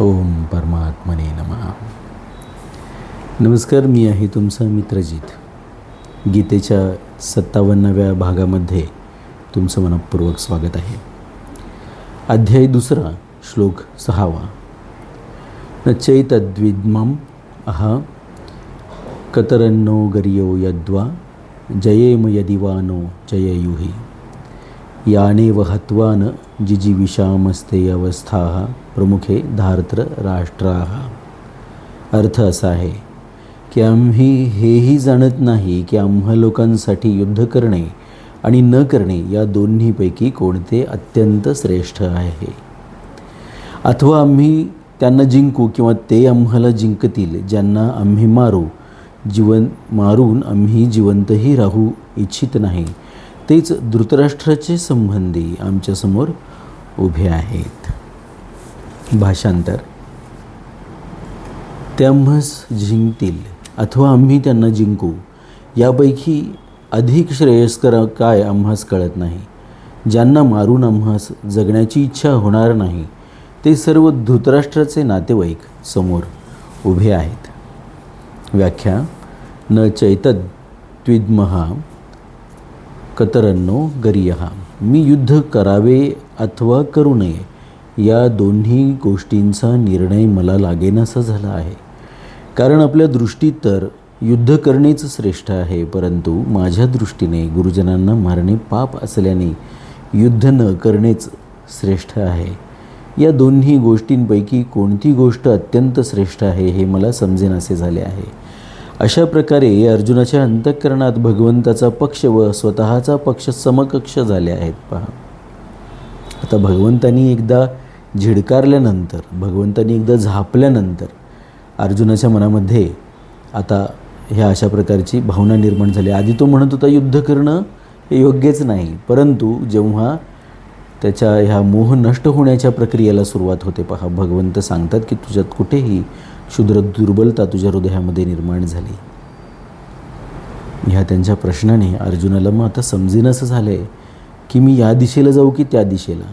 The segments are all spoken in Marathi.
ओम परमात्मने नमः. नमस्कार, मी आहे तुमचा मित्रजित. गीतेच्या 57व्या भागामध्ये तुमचं मनपूर्वक स्वागत आहे. अध्याय 2, श्लोक 6. न चैतद्विद्मम् अहा कतरन्नो गर्यो यद्वा जयेम यदि वा नो जययुहि यानेव हत्वा न जिजीविषामस्ते अवस्थाः प्रमुखे धार्त्र राष्ट्राः. अर्थ असा आहे की आम्ही हेही जाणत नाही की आम्हा लोकांसाठी युद्ध करणे आणि न करणे या दोन्हीपैकी कोणते अत्यंत श्रेष्ठ आहे. अथवा आम्ही त्यांना जिंकू किंवा ते आम्हाला जिंकतील ज्यांना आम्ही मारून आम्ही जिवंतही राहू इच्छित नाही. तेच धृतराष्ट्राचे संबंधी आमच्यासमोर उभे आहेत. भाषांतर. ते आम्हास जिंकतील अथवा आम्ही त्यांना जिंकू यापैकी अधिक श्रेयस्कर काय आम्हास कळत नाही. ज्यांना मारून आम्हास जगण्याची इच्छा होणार नाही ते सर्व धृतराष्ट्राचे नातेवाईक समोर उभे आहेत. व्याख्या. न चैतद्विद्मः कतरन्नो गर्यः. मी युद्ध करावे अथवा करू नये या दोन्ही गोष्टींचा निर्णय मला लागेनासा झाला आहे. कारण आपल्या दृष्टीत तर युद्ध करणेच श्रेष्ठ आहे, परंतु माझ्या दृष्टीने गुरुजनांना मारणे पाप असल्याने युद्ध न करणेच श्रेष्ठ आहे. या दोन्ही गोष्टींपैकी कोणती गोष्ट अत्यंत श्रेष्ठ आहे हे मला समजेनासे झाले आहे. अशा प्रकारे अर्जुनाच्या अंतःकरणात भगवंताचा पक्ष व स्वतःचा पक्ष समकक्ष झाले आहेत. पहा, आता भगवंतांनी एकदा झिडकारल्यानंतर, भगवंतांनी एकदा झापल्यानंतर अर्जुनाच्या मनामध्ये आता ह्या अशा प्रकारची भावना निर्माण झाली. आधी तो म्हणत होता युद्ध करणं हे योग्यच नाही, परंतु जेव्हा त्याच्या ह्या मोह नष्ट होण्याच्या प्रक्रियेला सुरुवात होते, पहा भगवंत सांगतात की तुझ्यात कुठेही क्षुद्र दुर्बलता तुझ्या हृदयामध्ये निर्माण झाली. ह्या त्यांच्या प्रश्नाने अर्जुनाला मग आता समजेनासं झालं आहे की मी या दिशेला जाऊ की त्या दिशेला,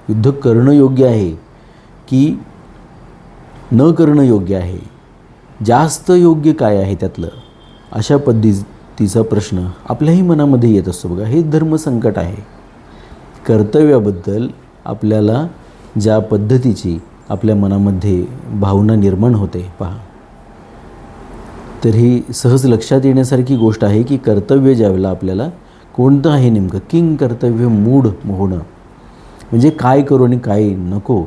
युद्ध करणं योग्य आहे की न करणं योग्य आहे, जास्त योग्य काय आहे त्यातलं, अशा पद्धतीचा प्रश्न आपल्याही मनामध्ये येत असतो. बघा, हे धर्मसंकट आहे. कर्तव्याबद्दल आपल्याला ज्या पद्धतीची आपल्या मनामध्ये भावना निर्माण होते, पहा, तर ही सहज लक्षात येण्यासारखी गोष्ट आहे की कर्तव्य ज्यावेळेला आपल्याला कोणतं आहे नेमकं, किंग कर्तव्य मूढ मोहणं, म्हणजे काय करू आणि काय नको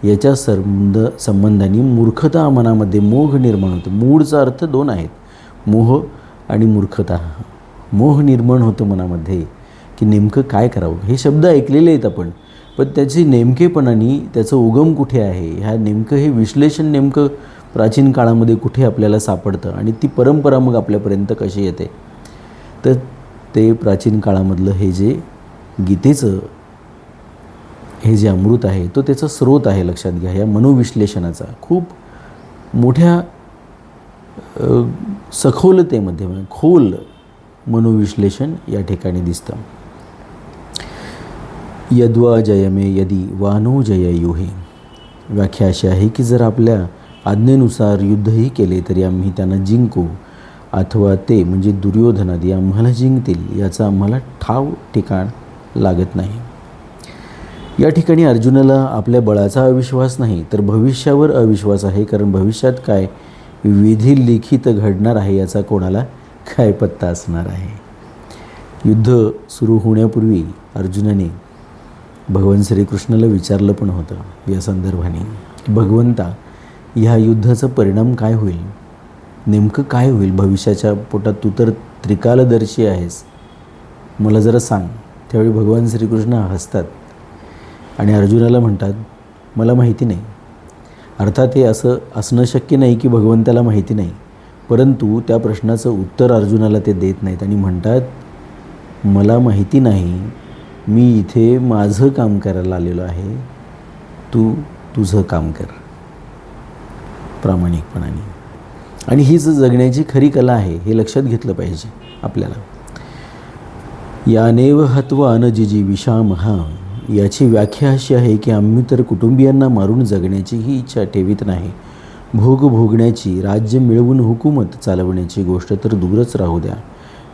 याच्या संबंधाने मूर्खता मनामध्ये मोह निर्माण होतो. मूढचा अर्थ 2 आहेत, मोह आणि मूर्खता. मोह निर्माण होतं मनामध्ये की नेमकं काय करावं. हे शब्द ऐकलेले आहेत आपण, पण त्याची नेमकेपणाने त्याचं उगम कुठे आहे, ह्या नेमकं हे विश्लेषण नेमकं प्राचीन काळामध्ये कुठे आपल्याला सापडतं आणि ती परंपरा मग आपल्यापर्यंत कशी येते. तर ते प्राचीन काळामधलं हे जे गीतेचं हे जे अमृत आहे तो त्याचा स्रोत आहे. लक्षात घ्या, या मनोविश्लेषणाचा खूप मोठ्या सखोलतेमध्ये खोल मनोविश्लेषण या ठिकाणी दिसतं. यद्वा जयमे यदि वा नो जययुहि. व्याख्या अशी आहे की जर आपल्या आज्ञेनुसार युद्धही केले तरी आम्ही त्यांना जिंकू अथवा ते म्हणजे दुर्योधनादी आम्हाला जिंकतील याचा आम्हाला ठाव ठिकाण लागत नाही. या ठिकाणी अर्जुनाला आपल्या बळाचा अविश्वास नाही तर भविष्यावर अविश्वास आहे. कारण भविष्यात काय विधी लिखित घडणार आहे याचा कोणाला काय पत्ता असणार आहे. युद्ध सुरू होण्यापूर्वी अर्जुनाने भगवान श्रीकृष्णाला विचारलं पण होतं या संदर्भाने, भगवंता ह्या युद्धाचा परिणाम काय होईल, नेमकं काय होईल भविष्याच्या पोटात, तू तर त्रिकालदर्शी आहेस, मला जरा सांग. त्यावेळी भगवान श्रीकृष्ण हसतात आणि अर्जुनाला म्हणतात मला माहिती नाही. अर्थात हे असं असणं शक्य नाही की भगवंताला माहिती नाही, परंतु त्या प्रश्नाचं उत्तर अर्जुनाला ते देत नाहीत आणि म्हणतात मला माहिती नाही, मी इथे माझं काम करायला आलेलो आहे, तू तुझं काम कर प्रामाणिकपणाने. आणि हीच जगण्याची खरी कला आहे, हे लक्षात घेतलं पाहिजे आपल्याला. यानेव हत्वा न जिजीविषामः याची व्याख्या अशी आहे की आम्ही तर कुटुंबियांना मारून जगण्याचीही इच्छा ठेवीत नाही. भोग भोगण्याची, राज्य मिळवून हुकूमत चालवण्याची गोष्ट तर दूरच राहू द्या.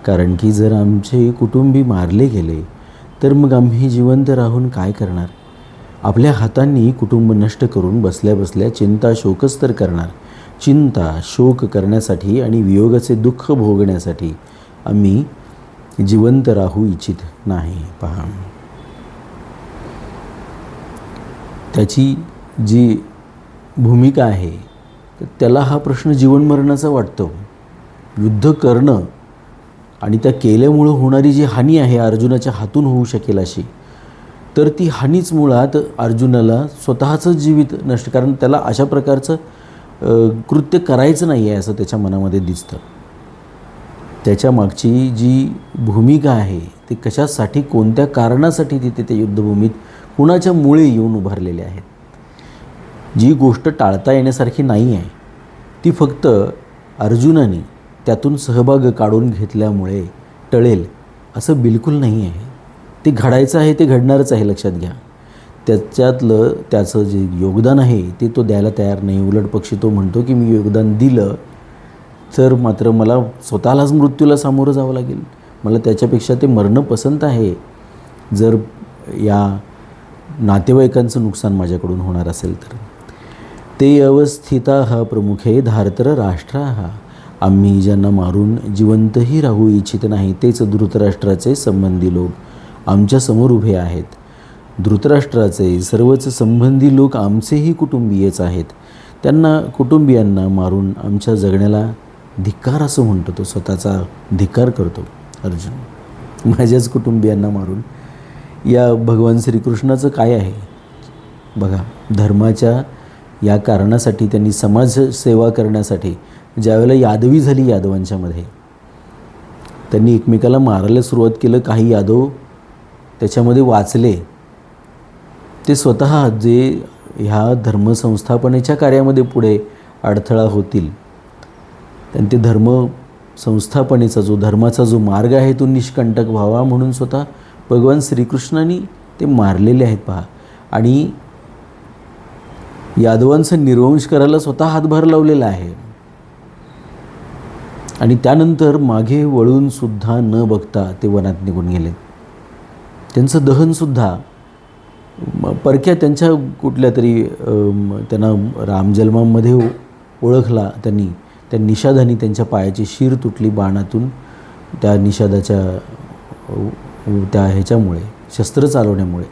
कारण की जर आमचे कुटुंबी मारले गेले तर मग आम्ही जिवंत राहून काय करणार? आपल्या हातांनी कुटुंब नष्ट करून बसल्या बसल्या चिंता शोकच तर करणार. चिंता शोक करण्यासाठी आणि वियोगाचे दुःख भोगण्यासाठी आम्ही जिवंत राहू इच्छित नाही. पहा, त्याची जी भूमिका आहे त्याला हा प्रश्न जीवनमरणाचा वाटतो. युद्ध करणं आणि त्या केल्यामुळं होणारी जी हानी आहे अर्जुनाच्या हातून होऊ शकेल अशी, तर ती हानीच मुळात अर्जुनाला स्वतःचं जीवित नष्ट, कारण त्याला अशा प्रकारचं कृत्य करायचं नाही आहे असं त्याच्या मनामध्ये दिसतं. त्याच्या मागची जी भूमिका आहे ती कशासाठी, कोणत्या कारणासाठी तिथे त्या युद्धभूमीत कुणाच्या मुळे येऊन उभारलेले आहेत. जी गोष्ट टाळता येण्यासारखी नाही आहे ती फक्त अर्जुनाने त्यातून सहभाग काढून घेतल्यामुळे टळेल असं बिलकुल नाही आहे. ते घडायचं आहे, ते घडणारच आहे, लक्षात घ्या. त्याच्यातलं त्याचं जे योगदान आहे ते तो द्यायला तयार नाही. उलट पक्षी तो म्हणतो की मी योगदान दिलं तर मात्र मला स्वतःलाच मृत्यूला सामोरं जावं लागेल. मला त्याच्यापेक्षा ते मरणं पसंत आहे जर या नातेवाईकांचं नुकसान माझ्याकडून होणार असेल तर. ते अवस्थिता प्रमुखे धार्तर राष्ट्रा, आम्ही ज्यांना मारून जिवंतही राहू इच्छित नाही तेच धृतराष्ट्राचे संबंधी लोक आमच्यासमोर उभे आहेत. धृतराष्ट्राचे सर्वच संबंधी लोक आमचेही कुटुंबीयच आहेत. त्यांना कुटुंबियांना मारून आमच्या जगण्याला धिक्कार असं म्हणतो. तो स्वतःचा धिक्कार करतो अर्जुन. माझ्याच कुटुंबियांना मारून. या भगवान श्रीकृष्णाचं काय आहे बघा. धर्माच्या या कारणासाठी त्यांनी समाजसेवा करण्यासाठी ज्यावेळेला यादवी झाली यादवांच्यामध्ये, त्यांनी एकमेकाला मारायला सुरुवात केलं. काही यादव त्याच्यामध्ये वाचले. ते स्वतः जे ह्या धर्मसंस्थापनेच्या कार्यामध्ये पुढे अडथळा होतील त्यांनी ते धर्मसंस्थापनेचा जो धर्माचा जो मार्ग आहे तो निष्कंटक व्हावा म्हणून स्वतः भगवान श्रीकृष्णांनी ते मारलेले आहेत. पहा, आणि यादवांचं निर्वंश करायला स्वतः हातभार लावलेला आहे. आणि त्यानंतर मागे वळून सुद्धा न बघता ते वनात निघून गेले. त्यांचं दहनसुद्धा परक्या त्यांच्या कुठल्या तरी त्यांना रामजन्मामध्ये ओळखला त्यांनी. त्या निषादाने त्यांच्या पायाची शीर तुटली बाणातून, त्या निषादाच्या त्या ह्याच्यामुळे, शस्त्र चालवण्यामुळे,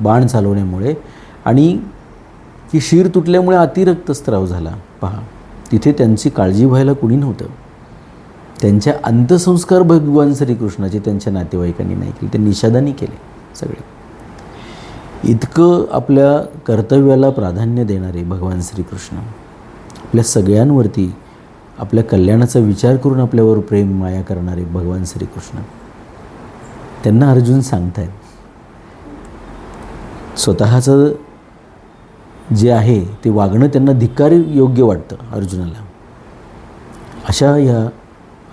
बाण चालवण्यामुळे, आणि ती शीर तुटल्यामुळे अतिरक्तस्राव झाला. पहा, तिथे त्यांची काळजी व्हायला कुणी नव्हतं. त्यांच्या अंत्यसंस्कार भगवान श्रीकृष्णाचे त्यांच्या नातेवाईकांनी नाही केले, ते निषादांनी केले सगळे. इतकं आपल्या कर्तव्याला प्राधान्य देणारे भगवान श्रीकृष्ण, आपल्या सगळ्यांवरती आपल्या कल्याणाचा विचार करून आपल्यावर प्रेम माया करणारे भगवान श्रीकृष्ण, त्यांना अर्जुन सांगतायत स्वतःचं जे आहे ते वागणं त्यांना धिक्कारी योग्य वाटतं अर्जुनाला. अशा या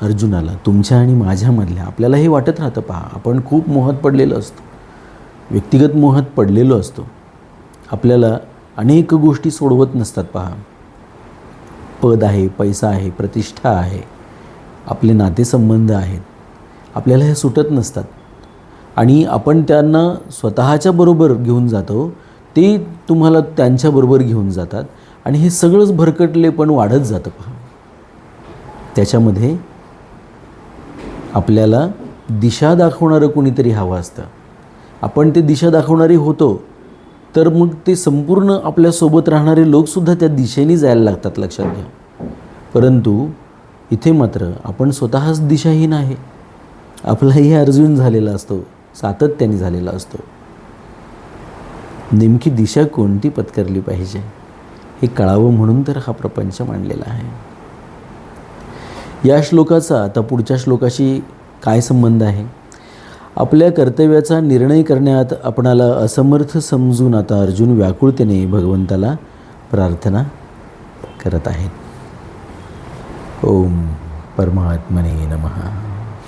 अर्जुनाला तुमच्या आणि माझ्यामधल्या आपल्याला हे वाटत राहतं. पहा, आपण खूप मोहात पडलेलो असतो, व्यक्तिगत मोहात पडलेलो असतो. आपल्याला अनेक गोष्टी सोडवत नसतात. पहा, पद आहे, पैसा आहे, प्रतिष्ठा आहे, आपले नातेसंबंध आहेत, आपल्याला हे सुटत नसतात आणि आपण त्यांना स्वतःच्या बरोबर घेऊन जातो, ते तुम्हाला त्यांच्याबरोबर घेऊन जातात आणि हे सगळंच भरकटले पण वाढत जातं. पहा, त्याच्यामध्ये आपल्याला दिशा दाखवणारं कोणीतरी हवं असतं. आपण ते दिशा दाखवणारे होतो तर मग ते संपूर्ण आपल्यासोबत राहणारे लोकसुद्धा त्या दिशेने जायला लागतात, लक्षात घ्या. परंतु इथे मात्र आपण स्वतःच दिशाहीन आहे. आपलाही अर्जुन झालेला असतो, सातत्याने झालेला असतो. नेमकी दिशा कोणती पत्करली पाहिजे हे कळावं म्हणून तर हा प्रपंच मांडलेला आहे. या श्लोकाचा आता पुढच्या श्लोकाशी काय संबंध आहे? आपल्या कर्तव्याचा निर्णय करण्यात आपणाला असमर्थ समजून आता अर्जुन व्याकुळतेने भगवंताला प्रार्थना करत आहेत. ओम परमात्मने नमः.